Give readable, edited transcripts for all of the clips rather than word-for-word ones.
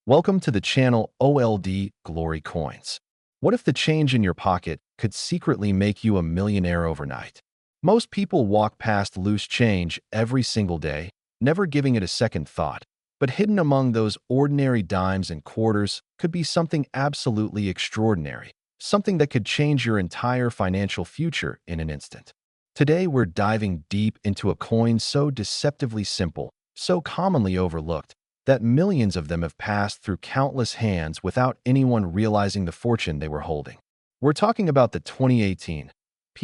Welcome to the channel OLD Glory Coins. What if the change in your pocket could secretly make you a millionaire overnight? Most people walk past loose change every single day, never giving it a second thought. But hidden among those ordinary dimes and quarters could be something absolutely extraordinary, something that could change your entire financial future in an instant. Today, we're diving deep into a coin so deceptively simple, so commonly overlooked, that millions of them have passed through countless hands without anyone realizing the fortune they were holding. We're talking about the 2018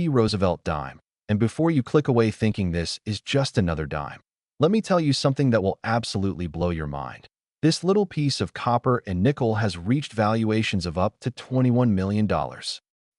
Roosevelt Dime. And before you click away thinking this is just another dime, let me tell you something that will absolutely blow your mind. This little piece of copper and nickel has reached valuations of up to $21 million.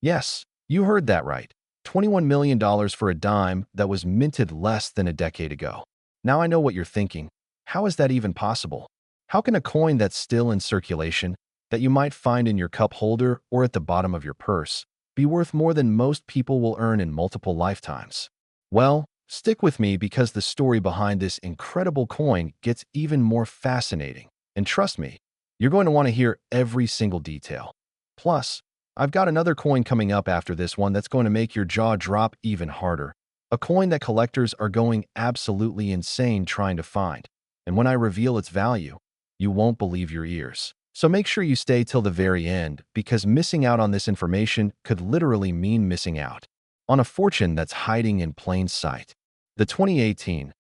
Yes, you heard that right. $21 million for a dime that was minted less than a decade ago. Now I know what you're thinking. How is that even possible? How can a coin that's still in circulation, that you might find in your cup holder or at the bottom of your purse, be worth more than most people will earn in multiple lifetimes? Well, stick with me because the story behind this incredible coin gets even more fascinating. And trust me, you're going to want to hear every single detail. Plus, I've got another coin coming up after this one that's going to make your jaw drop even harder. A coin that collectors are going absolutely insane trying to find. And when I reveal its value, you won't believe your ears. So make sure you stay till the very end, because missing out on this information could literally mean missing out on a fortune that's hiding in plain sight. The 2018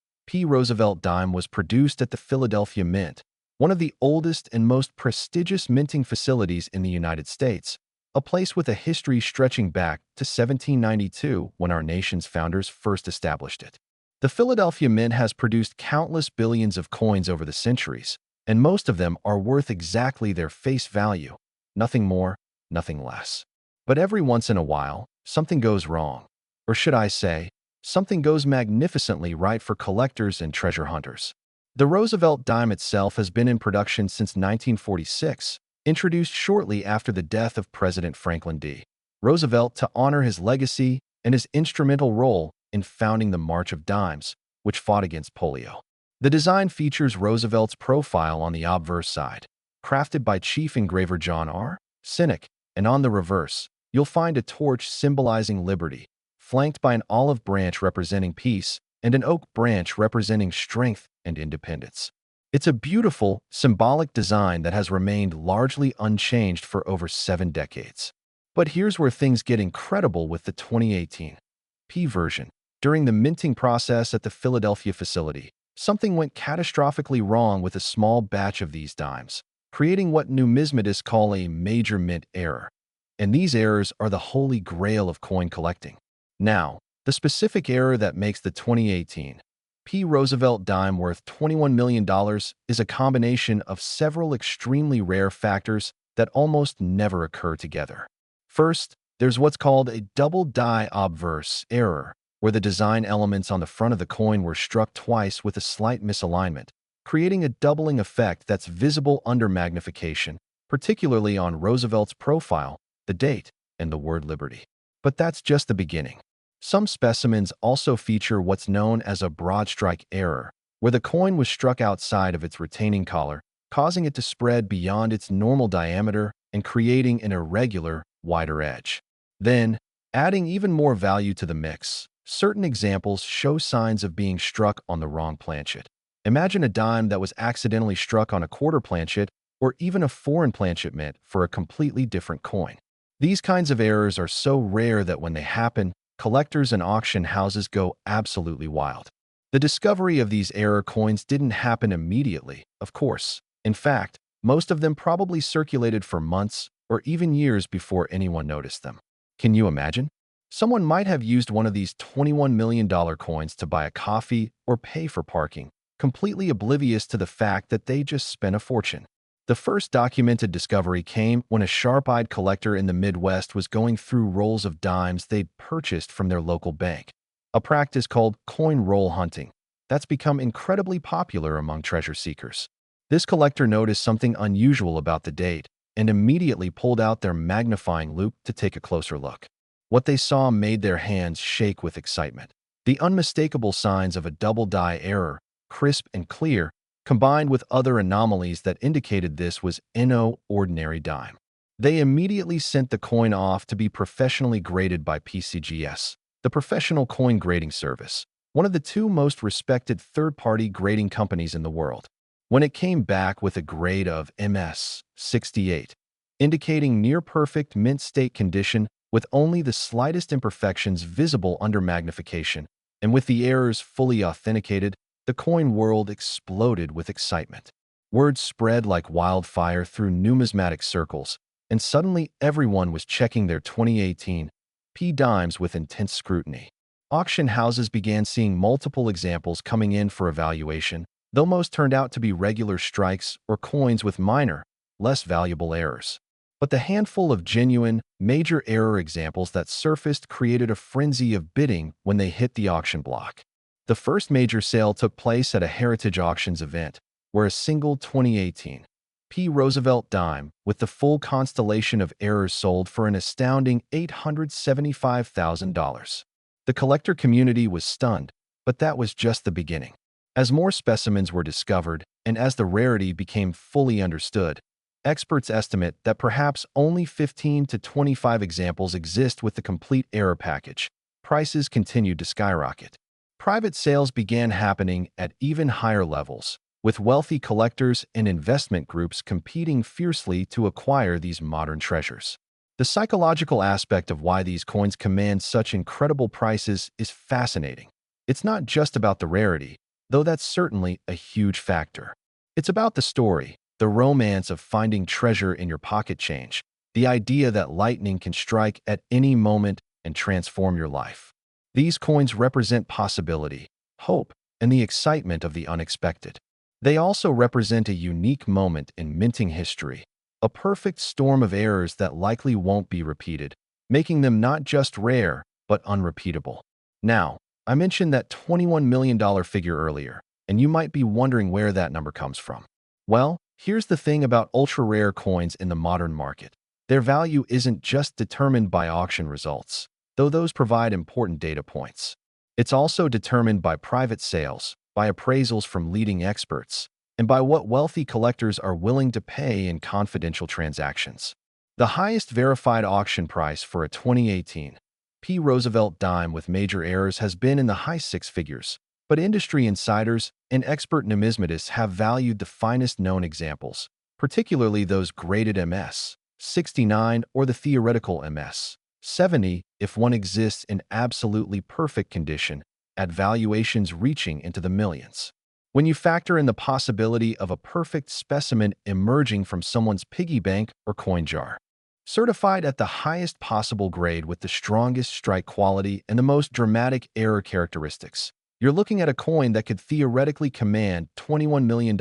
Roosevelt Dime was produced at the Philadelphia Mint, one of the oldest and most prestigious minting facilities in the United States, a place with a history stretching back to 1792 when our nation's founders first established it. The Philadelphia Mint has produced countless billions of coins over the centuries, and most of them are worth exactly their face value, nothing more, nothing less. But every once in a while, something goes wrong. Or should I say, something goes magnificently right for collectors and treasure hunters. The Roosevelt Dime itself has been in production since 1946, introduced shortly after the death of President Franklin D. Roosevelt to honor his legacy and his instrumental role in founding the March of Dimes, which fought against polio. The design features Roosevelt's profile on the obverse side, crafted by chief engraver John R. Cynic, and on the reverse, you'll find a torch symbolizing liberty, flanked by an olive branch representing peace and an oak branch representing strength and independence. It's a beautiful, symbolic design that has remained largely unchanged for over 7 decades. But here's where things get incredible with the 2018 version. During the minting process at the Philadelphia facility, something went catastrophically wrong with a small batch of these dimes, creating what numismatists call a major mint error. And these errors are the holy grail of coin collecting. Now, the specific error that makes the 2018 Roosevelt Dime worth $21 million is a combination of several extremely rare factors that almost never occur together. First, there's what's called a double die obverse error, where the design elements on the front of the coin were struck twice with a slight misalignment, creating a doubling effect that's visible under magnification, particularly on Roosevelt's profile, the date, and the word liberty. But that's just the beginning. Some specimens also feature what's known as a broad strike error, where the coin was struck outside of its retaining collar, causing it to spread beyond its normal diameter and creating an irregular, wider edge. Then, adding even more value to the mix, certain examples show signs of being struck on the wrong planchet. Imagine a dime that was accidentally struck on a quarter planchet or even a foreign planchet meant for a completely different coin. These kinds of errors are so rare that when they happen, collectors and auction houses go absolutely wild. The discovery of these error coins didn't happen immediately, of course. In fact, most of them probably circulated for months or even years before anyone noticed them. Can you imagine? Someone might have used one of these $21 million coins to buy a coffee or pay for parking, completely oblivious to the fact that they just spent a fortune. The first documented discovery came when a sharp-eyed collector in the Midwest was going through rolls of dimes they'd purchased from their local bank, a practice called coin roll hunting that's become incredibly popular among treasure seekers. This collector noticed something unusual about the date and immediately pulled out their magnifying loupe to take a closer look. What they saw made their hands shake with excitement. The unmistakable signs of a double die error, crisp and clear, combined with other anomalies that indicated this was no ordinary dime. They immediately sent the coin off to be professionally graded by PCGS, the Professional Coin Grading Service, one of the two most respected third-party grading companies in the world. When it came back with a grade of MS 68, indicating near-perfect mint state condition with only the slightest imperfections visible under magnification, and with the errors fully authenticated, the coin world exploded with excitement. Word spread like wildfire through numismatic circles, and suddenly everyone was checking their 2018 P dimes with intense scrutiny. Auction houses began seeing multiple examples coming in for evaluation, though most turned out to be regular strikes or coins with minor, less valuable errors. But the handful of genuine, major error examples that surfaced created a frenzy of bidding when they hit the auction block. The first major sale took place at a Heritage Auctions event, where a single 2018 P. Roosevelt Dime with the full constellation of errors sold for an astounding $875,000. The collector community was stunned, but that was just the beginning. As more specimens were discovered and as the rarity became fully understood, experts estimate that perhaps only 15 to 25 examples exist with the complete error package. Prices continued to skyrocket. Private sales began happening at even higher levels, with wealthy collectors and investment groups competing fiercely to acquire these modern treasures. The psychological aspect of why these coins command such incredible prices is fascinating. It's not just about the rarity, though that's certainly a huge factor. It's about the story, the romance of finding treasure in your pocket change, the idea that lightning can strike at any moment and transform your life. These coins represent possibility, hope, and the excitement of the unexpected. They also represent a unique moment in minting history, a perfect storm of errors that likely won't be repeated, making them not just rare, but unrepeatable. Now, I mentioned that $21 million figure earlier, and you might be wondering where that number comes from. Well, here's the thing about ultra-rare coins in the modern market. Their value isn't just determined by auction results, though those provide important data points. It's also determined by private sales, by appraisals from leading experts, and by what wealthy collectors are willing to pay in confidential transactions. The highest verified auction price for a 2018 P. Roosevelt Dime with major errors has been in the high six figures, but industry insiders and expert numismatists have valued the finest known examples, particularly those graded MS 69 or the theoretical MS 70 if one exists in absolutely perfect condition, at valuations reaching into the millions. When you factor in the possibility of a perfect specimen emerging from someone's piggy bank or coin jar, certified at the highest possible grade with the strongest strike quality and the most dramatic error characteristics, you're looking at a coin that could theoretically command $21 million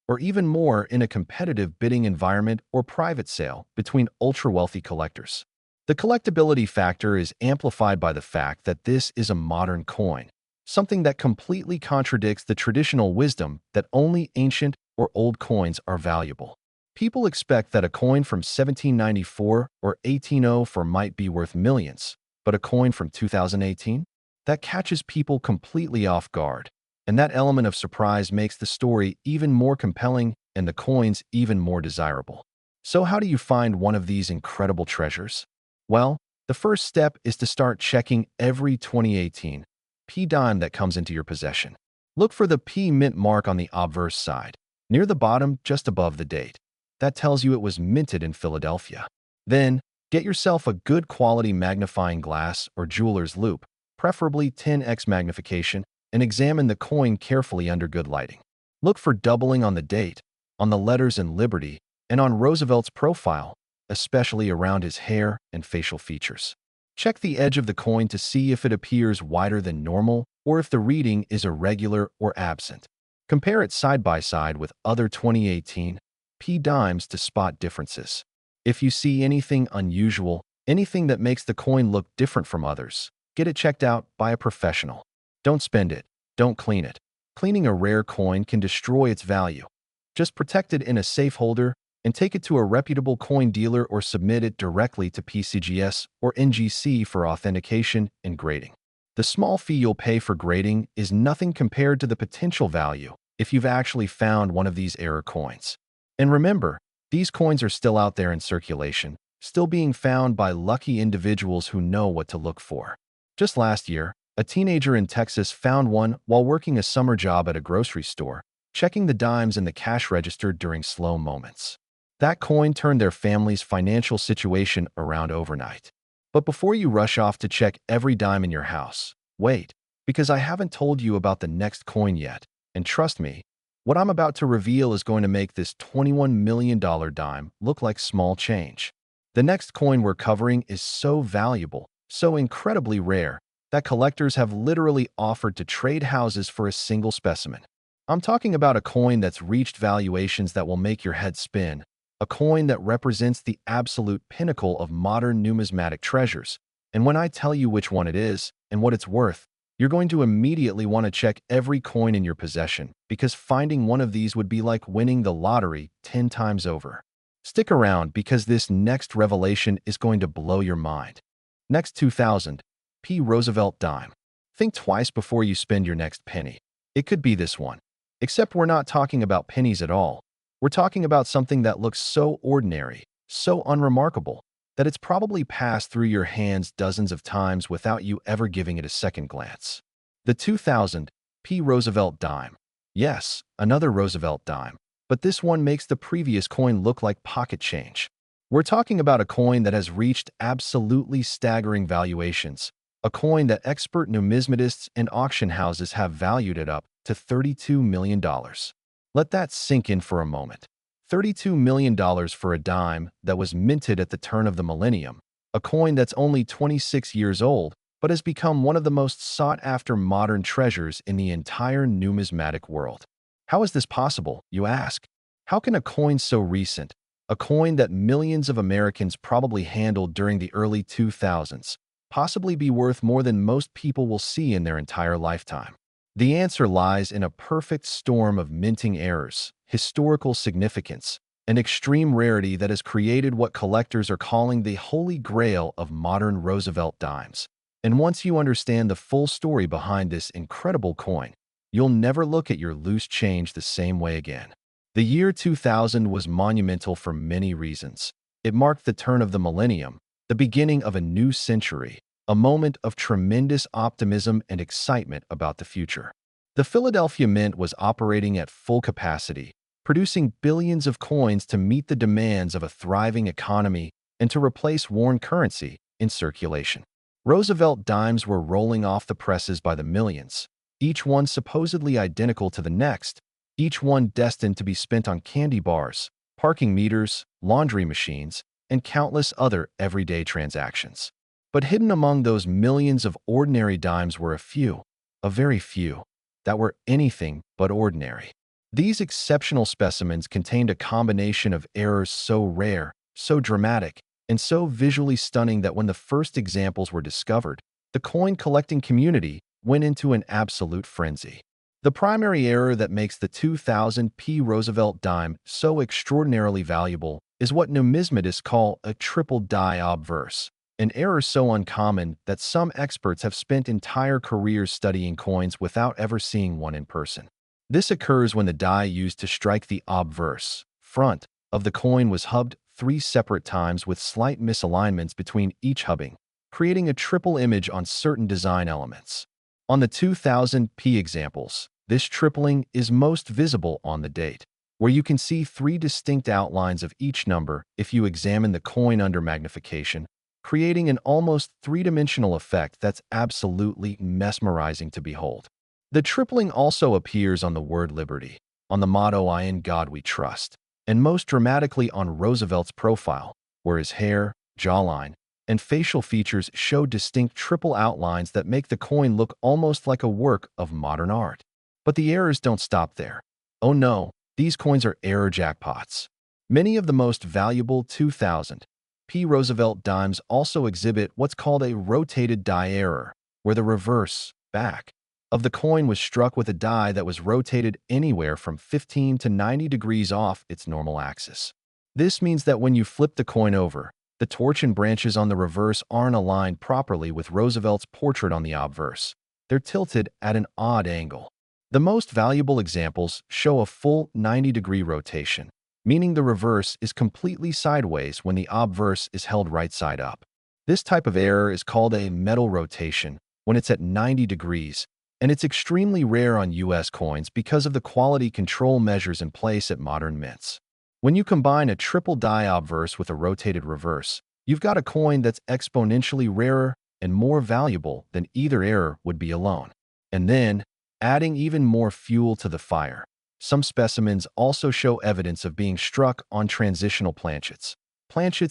or even more in a competitive bidding environment or private sale between ultra-wealthy collectors. The collectability factor is amplified by the fact that this is a modern coin, something that completely contradicts the traditional wisdom that only ancient or old coins are valuable. People expect that a coin from 1794 or 1804 might be worth millions, but a coin from 2018? That catches people completely off guard, and that element of surprise makes the story even more compelling and the coins even more desirable. So how do you find one of these incredible treasures? Well, the first step is to start checking every 2018 P dime that comes into your possession. Look for the P mint mark on the obverse side, near the bottom just above the date. That tells you it was minted in Philadelphia. Then, get yourself a good quality magnifying glass or jeweler's loupe, preferably 10x magnification, and examine the coin carefully under good lighting. Look for doubling on the date, on the letters in Liberty, and on Roosevelt's profile, especially around his hair and facial features. Check the edge of the coin to see if it appears wider than normal or if the reading is irregular or absent. Compare it side by side with other 2018 P dimes to spot differences. If you see anything unusual, anything that makes the coin look different from others, get it checked out by a professional. Don't spend it. Don't clean it. Cleaning a rare coin can destroy its value. Just protect it in a safe holder and take it to a reputable coin dealer or submit it directly to PCGS or NGC for authentication and grading. The small fee you'll pay for grading is nothing compared to the potential value if you've actually found one of these error coins. And remember, these coins are still out there in circulation, still being found by lucky individuals who know what to look for. Just last year, a teenager in Texas found one while working a summer job at a grocery store, checking the dimes in the cash register during slow moments. That coin turned their family's financial situation around overnight. But before you rush off to check every dime in your house, wait, because I haven't told you about the next coin yet. And trust me, what I'm about to reveal is going to make this $21 million dime look like small change. The next coin we're covering is so valuable, so incredibly rare, that collectors have literally offered to trade houses for a single specimen. I'm talking about a coin that's reached valuations that will make your head spin, a coin that represents the absolute pinnacle of modern numismatic treasures. And when I tell you which one it is and what it's worth, you're going to immediately want to check every coin in your possession, because finding one of these would be like winning the lottery 10 times over. Stick around, because this next revelation is going to blow your mind. Next, 2000 P. Roosevelt Dime. Think twice before you spend your next penny. It could be this one. Except we're not talking about pennies at all. We're talking about something that looks so ordinary, so unremarkable, that it's probably passed through your hands dozens of times without you ever giving it a second glance. The 2000 P. Roosevelt Dime. Yes, another Roosevelt dime, but this one makes the previous coin look like pocket change. We're talking about a coin that has reached absolutely staggering valuations, a coin that expert numismatists and auction houses have valued it up to $32 million. Let that sink in for a moment. $32 million for a dime that was minted at the turn of the millennium, a coin that's only 26 years old, but has become one of the most sought-after modern treasures in the entire numismatic world. How is this possible, you ask? How can a coin so recent, a coin that millions of Americans probably handled during the early 2000s, possibly be worth more than most people will see in their entire lifetime? The answer lies in a perfect storm of minting errors, historical significance, and extreme rarity that has created what collectors are calling the holy grail of modern Roosevelt dimes. And once you understand the full story behind this incredible coin, you'll never look at your loose change the same way again. The year 2000 was monumental for many reasons. It marked the turn of the millennium, the beginning of a new century, a moment of tremendous optimism and excitement about the future. The Philadelphia Mint was operating at full capacity, producing billions of coins to meet the demands of a thriving economy and to replace worn currency in circulation. Roosevelt dimes were rolling off the presses by the millions, each one supposedly identical to the next, each one destined to be spent on candy bars, parking meters, laundry machines, and countless other everyday transactions. But hidden among those millions of ordinary dimes were a very few, that were anything but ordinary. These exceptional specimens contained a combination of errors so rare, so dramatic, and so visually stunning that when the first examples were discovered, the coin collecting community went into an absolute frenzy. The primary error that makes the 2000 P. Roosevelt dime so extraordinarily valuable is what numismatists call a triple die obverse, an error so uncommon that some experts have spent entire careers studying coins without ever seeing one in person. This occurs when the die used to strike the obverse, front, of the coin was hubbed 3 separate times with slight misalignments between each hubbing, creating a triple image on certain design elements. On the 2000 P examples, this tripling is most visible on the date, where you can see 3 distinct outlines of each number if you examine the coin under magnification, creating an almost 3-dimensional effect that's absolutely mesmerizing to behold. The tripling also appears on the word liberty, on the motto "In God We Trust," and most dramatically on Roosevelt's profile, where his hair, jawline, and facial features show distinct triple outlines that make the coin look almost like a work of modern art. But the errors don't stop there. Oh no, these coins are error jackpots. Many of the most valuable 2000 P. Roosevelt dimes also exhibit what's called a rotated die error, where the reverse, back, of the coin was struck with a die that was rotated anywhere from 15 to 90 degrees off its normal axis. This means that when you flip the coin over, the torch and branches on the reverse aren't aligned properly with Roosevelt's portrait on the obverse. They're tilted at an odd angle. The most valuable examples show a full 90-degree rotation, meaning the reverse is completely sideways when the obverse is held right side up. This type of error is called a metal rotation when it's at 90 degrees, and it's extremely rare on US coins because of the quality control measures in place at modern mints. When you combine a triple die obverse with a rotated reverse, you've got a coin that's exponentially rarer and more valuable than either error would be alone. And then, adding even more fuel to the fire, some specimens also show evidence of being struck on transitional planchets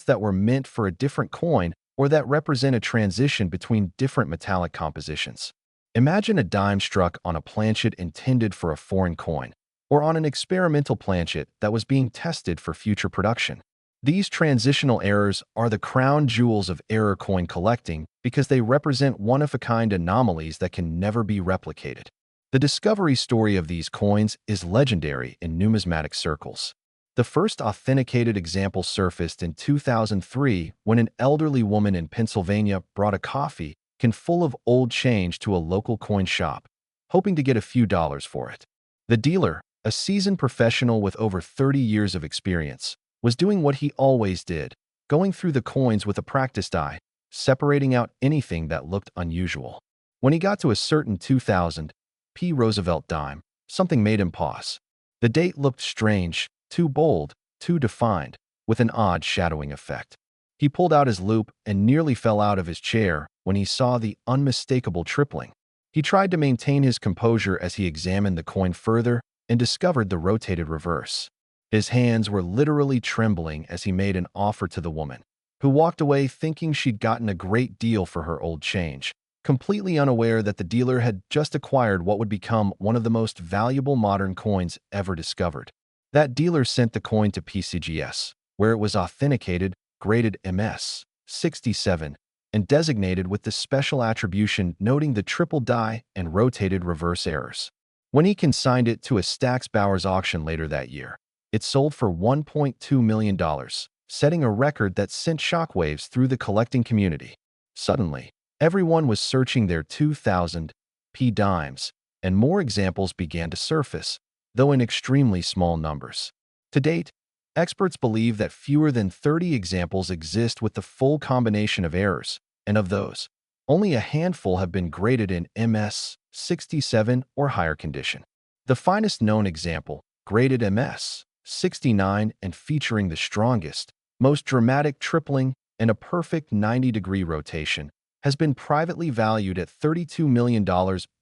that were meant for a different coin or that represent a transition between different metallic compositions. Imagine a dime struck on a planchet intended for a foreign coin, or on an experimental planchet that was being tested for future production. These transitional errors are the crown jewels of error coin collecting because they represent one-of-a-kind anomalies that can never be replicated. The discovery story of these coins is legendary in numismatic circles. The first authenticated example surfaced in 2003 when an elderly woman in Pennsylvania brought a coffee can full of old change to a local coin shop, hoping to get a few dollars for it. The dealer, a seasoned professional with over 30 years of experience, was doing what he always did, going through the coins with a practiced eye, separating out anything that looked unusual. When he got to a certain 2000 P Roosevelt Dime, something made him pause. The date looked strange, too bold, too defined, with an odd shadowing effect. He pulled out his loupe and nearly fell out of his chair when he saw the unmistakable tripling. He tried to maintain his composure as he examined the coin further and discovered the rotated reverse. His hands were literally trembling as he made an offer to the woman, who walked away thinking she'd gotten a great deal for her old change, completely unaware that the dealer had just acquired what would become one of the most valuable modern coins ever discovered. That dealer sent the coin to PCGS, where it was authenticated, graded MS 67, and designated with the special attribution noting the triple die and rotated reverse errors. When he consigned it to a Stax Bowers auction later that year, it sold for $1.2 million, setting a record that sent shockwaves through the collecting community. Suddenly, everyone was searching their 2000 P dimes, and more examples began to surface, though in extremely small numbers. To date, experts believe that fewer than 30 examples exist with the full combination of errors, and of those, only a handful have been graded in MS 67 or higher condition. The finest known example, graded MS 69 and featuring the strongest, most dramatic tripling and a perfect 90-degree rotation, has been privately valued at $32 million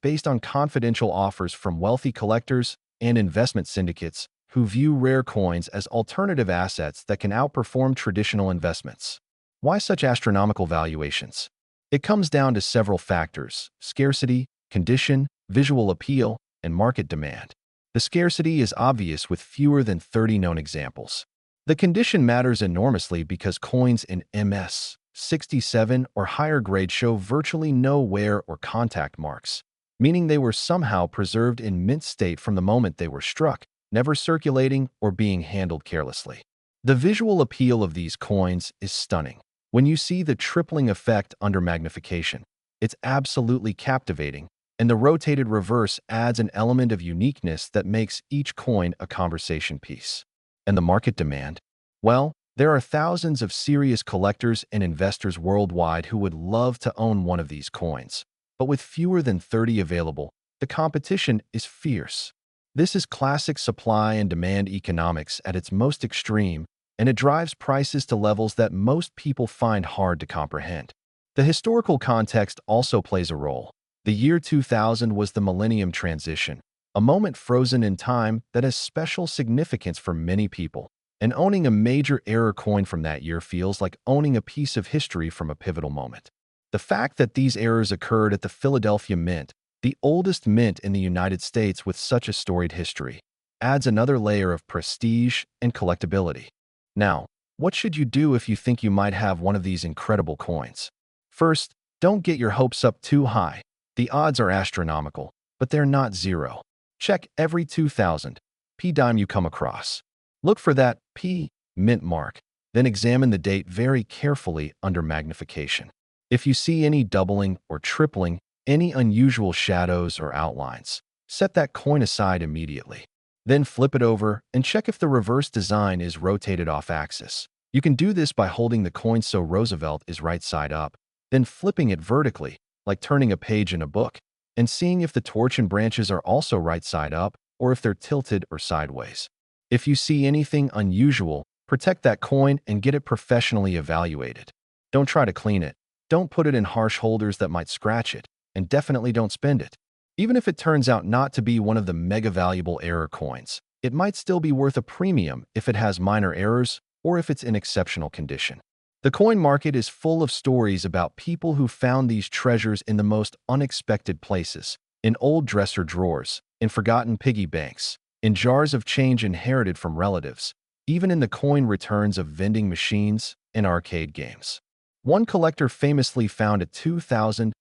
based on confidential offers from wealthy collectors and investment syndicates who view rare coins as alternative assets that can outperform traditional investments. Why such astronomical valuations? It comes down to several factors: scarcity, condition, visual appeal, and market demand. The scarcity is obvious with fewer than 30 known examples. The condition matters enormously because coins in MS 67 or higher grade show virtually no wear or contact marks, meaning they were somehow preserved in mint state from the moment they were struck, never circulating or being handled carelessly. The visual appeal of these coins is stunning. When you see the tripling effect under magnification, it's absolutely captivating, and the rotated reverse adds an element of uniqueness that makes each coin a conversation piece. And the market demand? Well, there are thousands of serious collectors and investors worldwide who would love to own one of these coins. But with fewer than 30 available, the competition is fierce. This is classic supply and demand economics at its most extreme, and it drives prices to levels that most people find hard to comprehend. The historical context also plays a role. The year 2000 was the millennium transition, a moment frozen in time that has special significance for many people. And owning a major error coin from that year feels like owning a piece of history from a pivotal moment. The fact that these errors occurred at the Philadelphia Mint, the oldest mint in the United States with such a storied history, adds another layer of prestige and collectability. Now, what should you do if you think you might have one of these incredible coins? First, don't get your hopes up too high. The odds are astronomical, but they're not zero. Check every 2000 P dime you come across. Look for that P mint mark, then examine the date very carefully under magnification. If you see any doubling or tripling, any unusual shadows or outlines, set that coin aside immediately. Then flip it over and check if the reverse design is rotated off axis. You can do this by holding the coin so Roosevelt is right side up, then flipping it vertically, like turning a page in a book, and seeing if the torch and branches are also right side up or if they're tilted or sideways. If you see anything unusual, protect that coin and get it professionally evaluated. Don't try to clean it. Don't put it in harsh holders that might scratch it, and definitely don't spend it. Even if it turns out not to be one of the mega valuable error coins, it might still be worth a premium if it has minor errors or if it's in exceptional condition. The coin market is full of stories about people who found these treasures in the most unexpected places, in old dresser drawers, in forgotten piggy banks, in jars of change inherited from relatives, even in the coin returns of vending machines and arcade games. One collector famously found a 2000p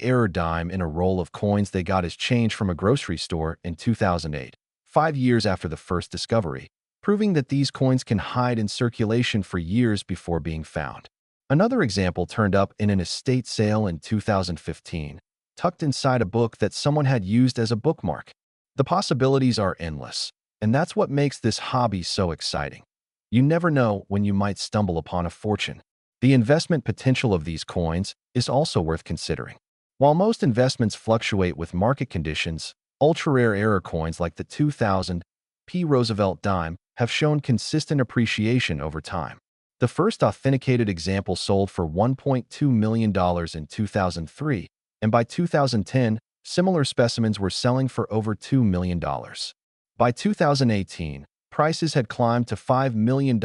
error dime in a roll of coins they got as change from a grocery store in 2008, 5 years after the first discovery, proving that these coins can hide in circulation for years before being found. Another example turned up in an estate sale in 2015, tucked inside a book that someone had used as a bookmark. The possibilities are endless, and that's what makes this hobby so exciting. You never know when you might stumble upon a fortune. The investment potential of these coins is also worth considering. While most investments fluctuate with market conditions, ultra-rare error coins like the 2000p Roosevelt Dime have shown consistent appreciation over time. The first authenticated example sold for $1.2 million in 2003, and by 2010, similar specimens were selling for over $2 million. By 2018, prices had climbed to $5 million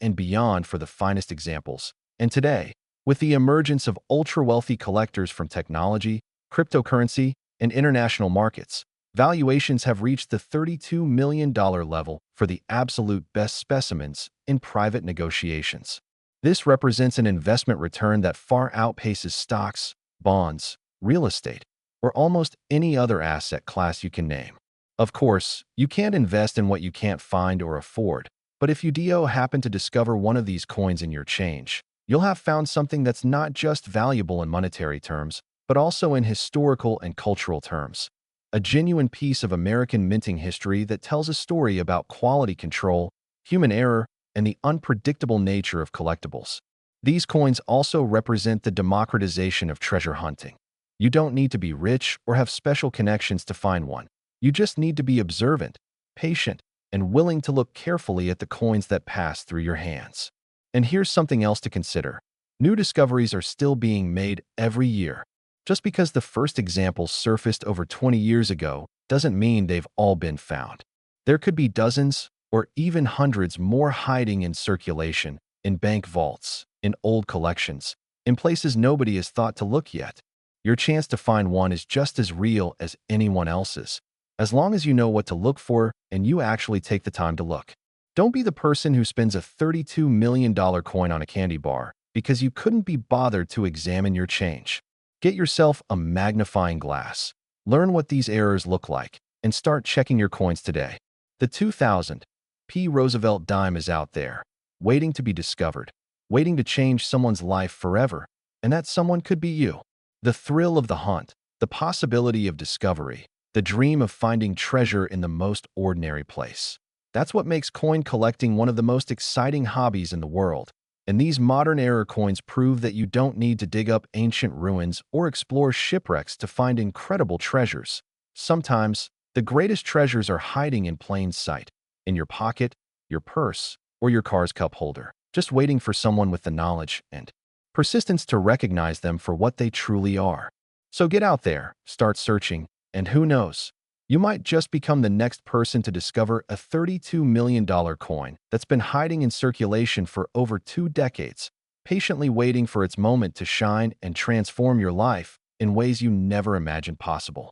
and beyond for the finest examples. And today, with the emergence of ultra-wealthy collectors from technology, cryptocurrency, and international markets, valuations have reached the $32 million level for the absolute best specimens in private negotiations. This represents an investment return that far outpaces stocks, bonds, real estate, or almost any other asset class you can name. Of course, you can't invest in what you can't find or afford, but if you do happen to discover one of these coins in your change, you'll have found something that's not just valuable in monetary terms, but also in historical and cultural terms. A genuine piece of American minting history that tells a story about quality control, human error, and the unpredictable nature of collectibles. These coins also represent the democratization of treasure hunting. You don't need to be rich or have special connections to find one. You just need to be observant, patient, and willing to look carefully at the coins that pass through your hands. And here's something else to consider. New discoveries are still being made every year. Just because the first examples surfaced over 20 years ago doesn't mean they've all been found. There could be dozens or even hundreds more hiding in circulation, in bank vaults, in old collections, in places nobody has thought to look yet. Your chance to find one is just as real as anyone else's, as long as you know what to look for and you actually take the time to look. Don't be the person who spends a $32 million coin on a candy bar because you couldn't be bothered to examine your change. Get yourself a magnifying glass. Learn what these errors look like and start checking your coins today. The 2000p Roosevelt Dime is out there, waiting to be discovered, waiting to change someone's life forever, and that someone could be you. The thrill of the hunt, the possibility of discovery, the dream of finding treasure in the most ordinary place. That's what makes coin collecting one of the most exciting hobbies in the world. And these modern error coins prove that you don't need to dig up ancient ruins or explore shipwrecks to find incredible treasures. Sometimes, the greatest treasures are hiding in plain sight, in your pocket, your purse, or your car's cup holder, just waiting for someone with the knowledge and persistence to recognize them for what they truly are. So get out there, start searching, and who knows? You might just become the next person to discover a $32 million coin that's been hiding in circulation for over 2 decades, patiently waiting for its moment to shine and transform your life in ways you never imagined possible.